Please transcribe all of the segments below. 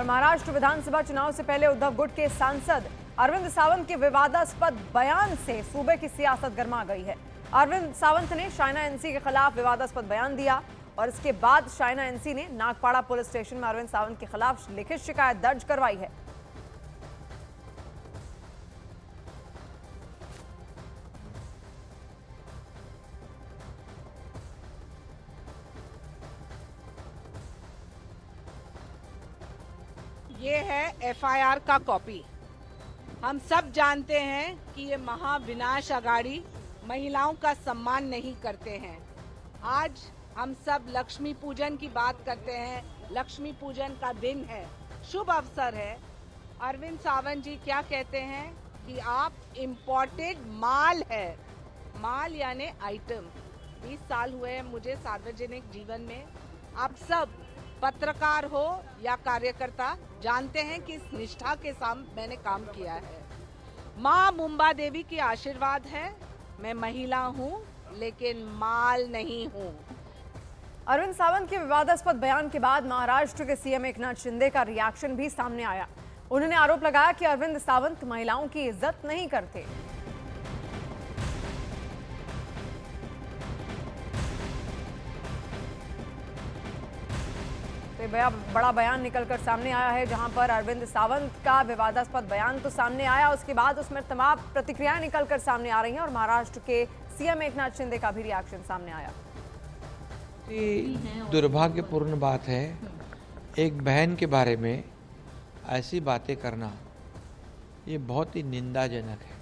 और महाराष्ट्र विधानसभा चुनाव से पहले उद्धव गुट के सांसद अरविंद सावंत के विवादास्पद बयान से सूबे की सियासत गर्मा गई है। अरविंद सावंत ने शाइना एनसी के खिलाफ विवादास्पद बयान दिया और इसके बाद शाइना एनसी ने नागपाड़ा पुलिस स्टेशन में अरविंद सावंत के खिलाफ लिखित शिकायत दर्ज करवाई है। ये है एफआईआर का कॉपी। हम सब जानते हैं कि ये महाविनाश अघाड़ी महिलाओं का सम्मान नहीं करते हैं। आज हम सब लक्ष्मी पूजन की बात करते हैं। लक्ष्मी पूजन का दिन है, शुभ अवसर है। अरविंद सावंत जी क्या कहते हैं कि आप इम्पोर्टेड माल है, माल यानी आइटम। 20 साल हुए हैं मुझे सार्वजनिक जीवन में। आप सब पत्रकार हो या कार्यकर्ता जानते हैं कि इस निष्ठा के साथ मैंने काम किया है। माँ मुंबा देवी की आशीर्वाद है। मैं महिला हूँ लेकिन माल नहीं हूँ। अरविंद सावंत के विवादास्पद बयान के बाद महाराष्ट्र के सीएम एकनाथ शिंदे का रिएक्शन भी सामने आया। उन्होंने आरोप लगाया कि अरविंद सावंत महिलाओं की इज्जत नहीं करते। बड़ा बयान निकलकर सामने आया है, जहां पर अरविंद सावंत का विवादास्पद बयान तो सामने आया, उसके बाद उसमें तमाम प्रतिक्रियाएं निकलकर सामने आ रही हैं और महाराष्ट्र के सीएम एकनाथ शिंदे का भी रिएक्शन सामने आया। दुर्भाग्यपूर्ण बात है, एक बहन के बारे में ऐसी बातें करना ये बहुत ही निंदाजनक है।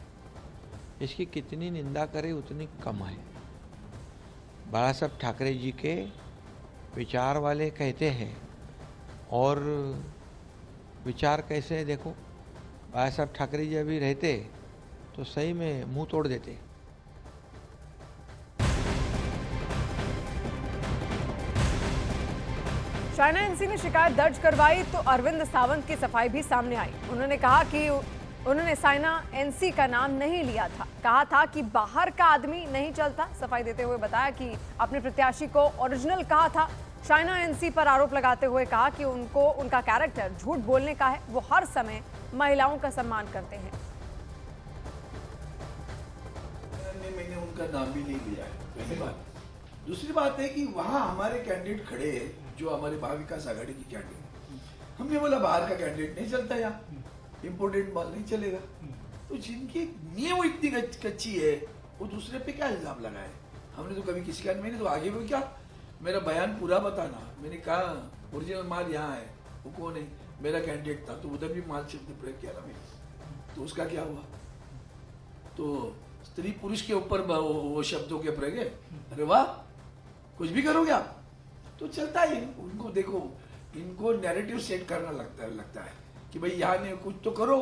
इसकी कितनी निंदा करें उतनी कम है। बाला साहब ठाकरे जी के विचार वाले कहते हैं, और विचार कैसे है देखो, बाला साहब ठाकरे जी अभी रहते तो सही में मुंह तोड़ देते। शाइना एनसी ने शिकायत दर्ज करवाई तो अरविंद सावंत की सफाई भी सामने आई। उन्होंने कहा कि उन्होंने शाइना एनसी का नाम नहीं लिया था, कहा था कि बाहर का आदमी नहीं चलता। सफाई देते हुए बताया कि अपने प्रत्याशी को ओरिजिनल कहा था। शाइना एनसी पर आरोप लगाते हुए कहा कि उनका कैरेक्टर झूठ बोलने का है, वो हर समय महिलाओं का सम्मान करते हैं। मैंने उनका नाम भी नहीं लिया है, पहली बात। दूसरी बात है कि वहाँ हमारे कैंडिडेट खड़े हैं, जो हमारे महाविकास आघाड़ी की कैंडिडेट। हमने बोला बाहर का कैंडिडेट नहीं चलता, यहाँ इम्पोर्टेंट माल नहीं चलेगा। तो जिनकी नींव इतनी कच्ची है वो दूसरे पे क्या इल्जाम लगाए। हमने तो कभी किसी का, मैंने तो आगे भी क्या मेरा बयान पूरा बताना। मैंने कहा ओरिजिनल माल यहाँ है, वो कौन है, मेरा कैंडिडेट था, तो उधर भी माल शब्द प्रयोग किया ना मैंने, तो उसका क्या हुआ। तो स्त्री पुरुष के ऊपर वो शब्दों के प्रयोग है। अरे वाह, कुछ भी करोगे आप तो चलता है। उनको देखो, इनको नैरेटिव सेट करना लगता है कि भाई यहाँ नहीं, कुछ तो करो।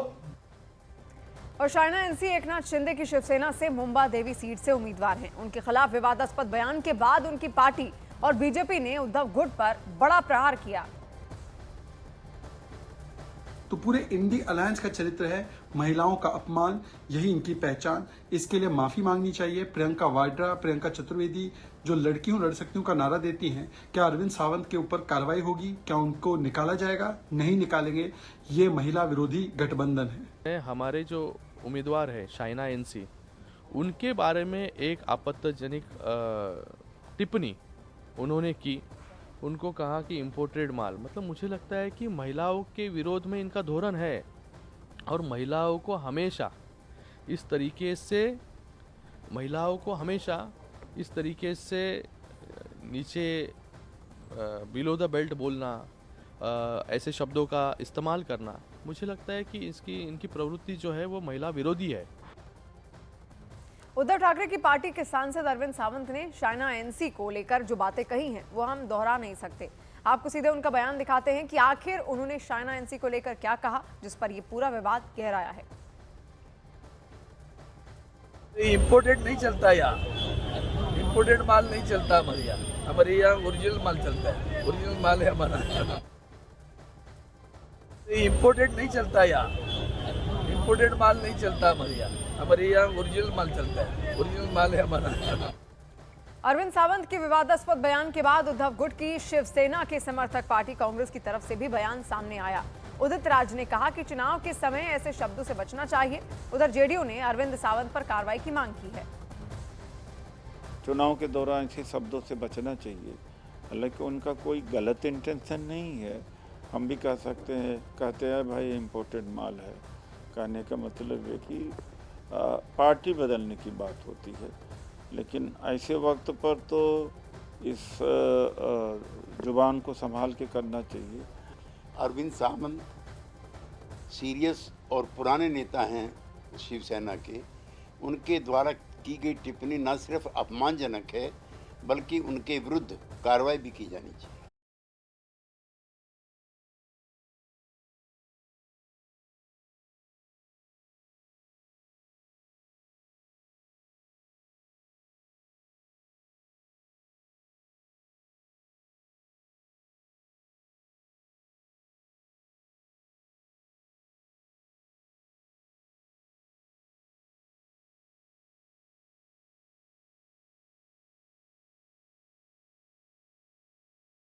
और शाइना एनसी एकनाथ शिंदे की शिवसेना से मुंबा देवी सीट से उम्मीदवार हैं। उनके खिलाफ विवादास्पद बयान के बाद उनकी पार्टी और बीजेपी ने उद्धव गुट पर बड़ा प्रहार किया। तो पूरे इंडी अलायंस का चरित्र है महिलाओं का अपमान, यही इनकी पहचान। इसके लिए माफी मांगनी चाहिए प्रियंका वाड्रा, प्रियंका चतुर्वेदी, जो लड़की हूं लड़ सकती हूं का नारा देती हैं। क्या अरविंद सावंत के ऊपर कार्रवाई होगी? क्या उनको निकाला जाएगा? नहीं निकालेंगे। ये महिला विरोधी गठबंधन है। हमारे जो उम्मीदवार है शाइना एनसी, उनके बारे में एक आपत्तिजनक टिप्पणी उन्होंने की। उनको कहा कि इम्पोर्टेड माल, मतलब मुझे लगता है कि महिलाओं के विरोध में इनका धोरण है और महिलाओं को हमेशा इस तरीके से नीचे बिलो द बेल्ट बोलना, ऐसे शब्दों का इस्तेमाल करना, मुझे लगता है कि इनकी प्रवृत्ति जो है वो महिला विरोधी है। उद्धव ठाकरे की पार्टी के सांसद अरविंद सावंत ने शाइना एनसी को लेकर जो बातें कही हैं वो हम दोहरा नहीं सकते। आपको सीधे उनका बयान दिखाते हैं कि आखिर उन्होंने शाइना एनसी को लेकर क्या कहा, जिस पर ये पूरा विवाद गहराया है। इम्पोर्टेड नहीं चलता, यहाँ इम्पोर्टेड माल नहीं चलता हमारे यहाँ ओरिजिनल माल चलता है। ओरिजिनल माल है हमारा। इम्पोर्टेड नहीं चलता, यहाँ इम्पोर्टेड माल नहीं चलता हमारे यहाँ ओरिजिनल माल चलता है। ओरिजिनल माल है हमारा। अरविंद सावंत के विवादास्पद बयान के बाद उद्धव गुट की शिवसेना के समर्थक पार्टी कांग्रेस की तरफ से भी बयान सामने आया। उदित राज ने कहा कि चुनाव के समय ऐसे शब्दों से बचना चाहिए। उधर जेडीयू ने अरविंद सावंत पर कार्रवाई की मांग की है। चुनाव के दौरान ऐसे शब्दों से बचना चाहिए, हालांकि उनका कोई गलत इंटेंशन नहीं है। हम भी कह सकते हैं, कहते हैं भाई इम्पोर्टेड माल है, कहने का मतलब है कि पार्टी बदलने की बात होती है, लेकिन ऐसे वक्त पर तो इस जुबान को संभाल के करना चाहिए। अरविंद सावंत सीरियस और पुराने नेता हैं शिवसेना के। उनके द्वारा की गई टिप्पणी न सिर्फ अपमानजनक है, बल्कि उनके विरुद्ध कार्रवाई भी की जानी चाहिए।